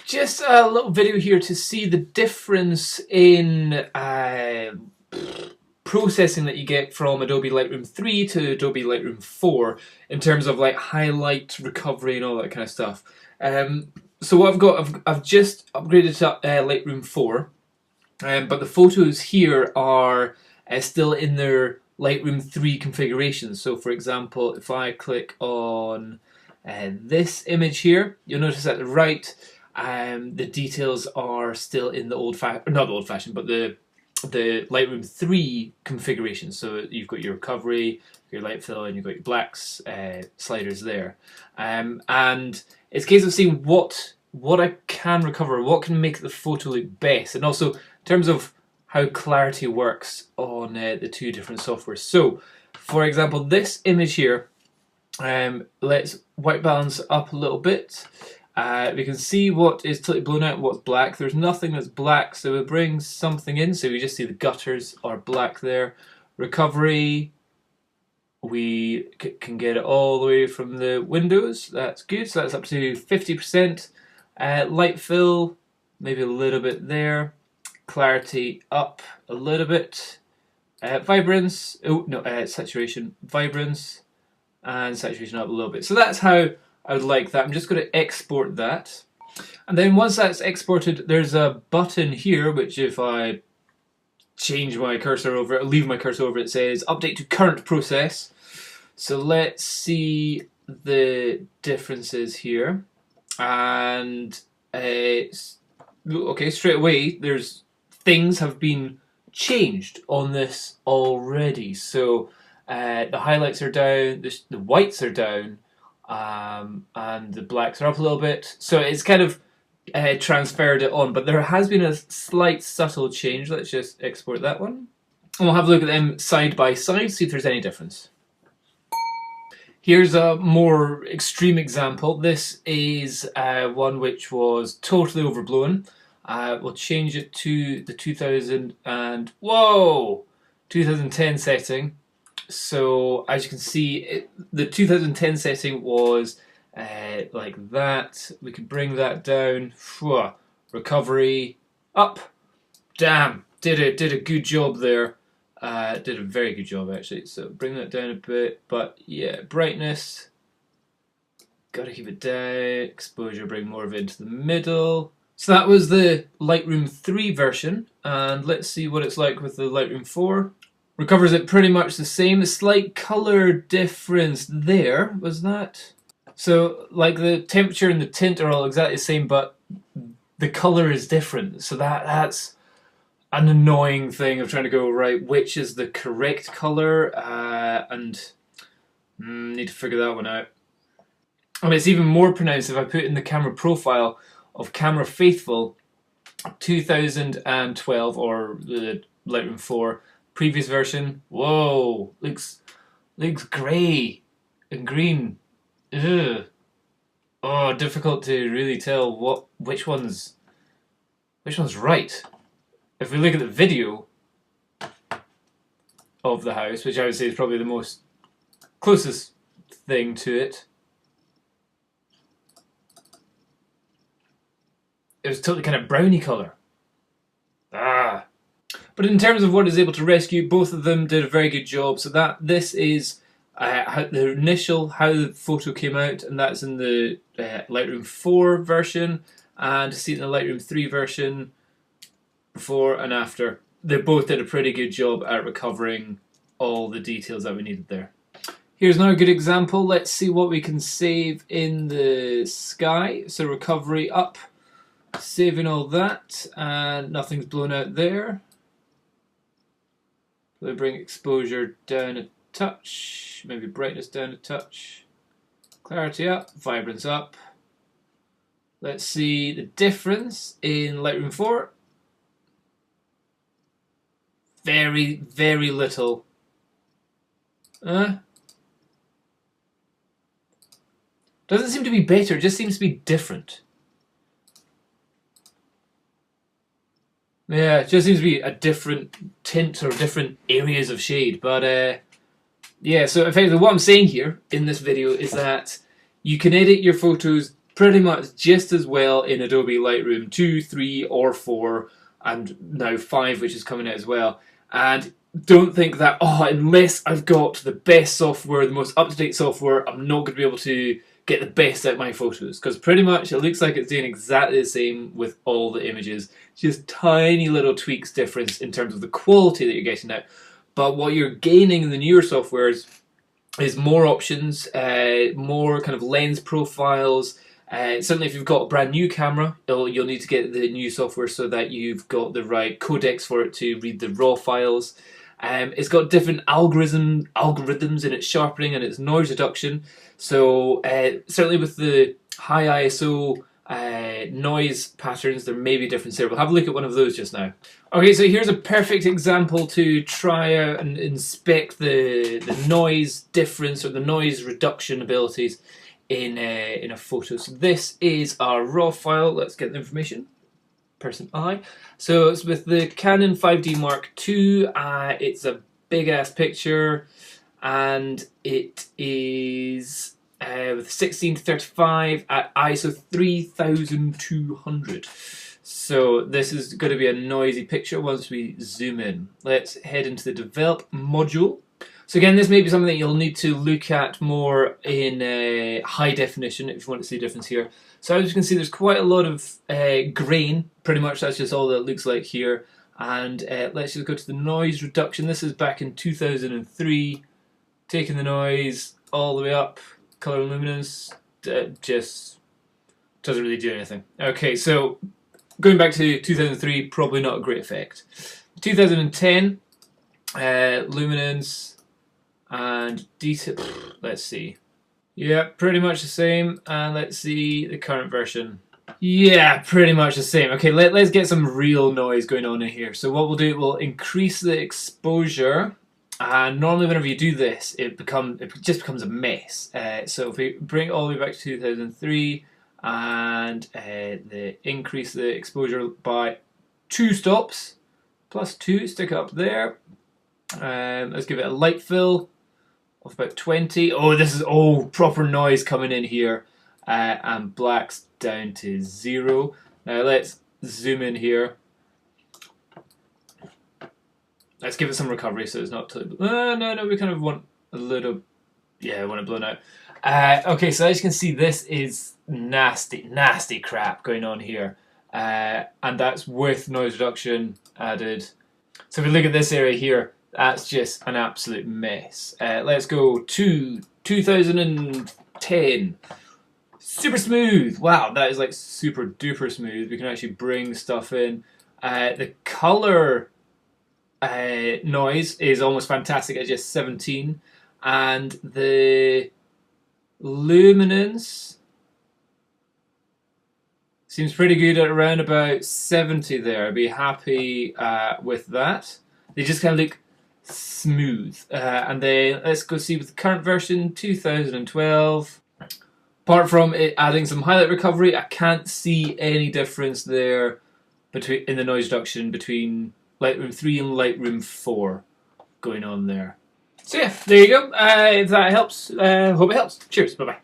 Just a little video here to see the difference in processing that you get from Adobe Lightroom 3 to Adobe Lightroom 4 in terms of like highlight, recovery and all that kind of stuff. So what I've got, I've just upgraded to Lightroom 4, but the photos here are still in their Lightroom 3 configuration. So for example, if I click on this image here, you'll notice at the right, the details are still in the not the old-fashioned, but the Lightroom 3 configuration. So you've got your recovery, your light fill, and you've got your blacks sliders there. And it's a case of seeing what I can recover, what can make the photo look best, and also in terms of how clarity works on the two different softwares. So, for example, this image here, let's white balance up a little bit. We can see what is totally blown out and what's black. There's nothing that's black, so we'll bring something in. So we just see the gutters are black there. Recovery, we can get it all the way from the windows. That's good. So that's up to 50%. Light fill, maybe a little bit there. Clarity up a little bit. Vibrance, saturation, vibrance, and saturation up a little bit. So that's how I would like that. I'm just going to export that. And then once that's exported, there's a button here, which if I change my cursor over it, leave my cursor over it, says update to current process. So let's see the differences here. And okay, straight away, there's things have been changed on this already. So the highlights are down, the whites are down, and the blacks are up a little bit. So it's kind of transferred it on, but there has been a slight subtle change. Let's just export that one. And we'll have a look at them side by side, see if there's any difference. Here's a more extreme example. This is one which was totally overblown. We'll change it to the 2010 setting. So as you can see, the 2010 setting was like that. We could bring that down. Recovery up. Damn, did a good job there. Did a very good job actually. So bring that down a bit. But yeah, brightness. Got to keep it down. Exposure, bring more of it into the middle. So that was the Lightroom 3 version, and let's see what it's like with the Lightroom 4. Recovers it pretty much the same. A slight color difference there, was that? So like the temperature and the tint are all exactly the same, but the color is different. So that's an annoying thing of trying to go, right, which is the correct color, and need to figure that one out. And it's even more pronounced if I put in the camera profile of Camera Faithful 2012 or the Lightroom 4 previous version. Whoa, looks grey and green. Ugh. Oh, difficult to really tell which one's right. If we look at the video of the house, which I would say is probably the most closest thing to it, it was totally kind of browny colour. But in terms of what is able to rescue, both of them did a very good job. So this is the initial, how the photo came out, and that's in the Lightroom 4 version, and to see it in the Lightroom 3 version, before and after. They both did a pretty good job at recovering all the details that we needed there. Here's another good example. Let's see what we can save in the sky. So recovery up. Saving all that, and nothing's blown out there. We'll bring exposure down a touch, maybe brightness down a touch. Clarity up, vibrance up. Let's see the difference in Lightroom 4. Very, very little. Doesn't seem to be better, it just seems to be different. Yeah, it just seems to be a different tint or different areas of shade. But yeah, so effectively what I'm saying here in this video is that you can edit your photos pretty much just as well in Adobe Lightroom 2, 3, or 4, and now 5, which is coming out as well. And don't think that, oh, unless I've got the best software, the most up-to-date software, I'm not going to be able to get the best out of my photos. Because pretty much it looks like it's doing exactly the same with all the images. Just tiny little tweaks difference in terms of the quality that you're getting out. But what you're gaining in the newer softwares is more options, more kind of lens profiles. Certainly if you've got a brand new camera, you'll need to get the new software so that you've got the right codecs for it to read the raw files. It's got different algorithms in its sharpening and its noise reduction. So certainly with the high ISO noise patterns, there may be difference there. We'll have a look at one of those just now. Okay, so here's a perfect example to try out and inspect the noise difference or the noise reduction abilities in a photo. So this is our raw file. Let's get the information. Person I. So it's with the Canon 5D Mark II. It's a big ass picture, and it is with 16:35 at ISO 3200. So this is going to be a noisy picture once we zoom in. Let's head into the develop module. So again, this may be something that you'll need to look at more in high definition if you want to see a difference here. So as you can see, there's quite a lot of grain. Pretty much that's just all that it looks like here. And let's just go to the noise reduction. This is back in 2003. Taking the noise all the way up. Color and luminance just doesn't really do anything. Okay, so going back to 2003, probably not a great effect. 2010, luminance and detail. Let's see. Yeah, pretty much the same. And let's see the current version. Yeah, pretty much the same. Okay, let's get some real noise going on in here. So what we'll do, we'll increase the exposure. And normally whenever you do this, it just becomes a mess. So if we bring it all the way back to 2003 and increase the exposure by 2 stops, plus 2, stick it up there. Let's give it a light fill of about 20. Oh, this is proper noise coming in here. And black's down to 0. Now let's zoom in here. Let's give it some recovery so it's not totally... No, we kind of want a little... Yeah, I want it blown out. Okay, so as you can see, this is nasty crap going on here. And that's with noise reduction added. So if we look at this area here, that's just an absolute mess. Let's go to 2010. Super smooth. Wow, that is like super duper smooth. We can actually bring stuff in. The color noise is almost fantastic at just 17, and the luminance seems pretty good at around about 70 there. I'd be happy with that. They just kind of look smooth. And then let's go see with the current version, 2012. Apart from it adding some highlight recovery, I can't see any difference there in the noise reduction between Lightroom 3 and Lightroom 4 going on there. So yeah, there you go. If that helps, hope it helps. Cheers, bye-bye.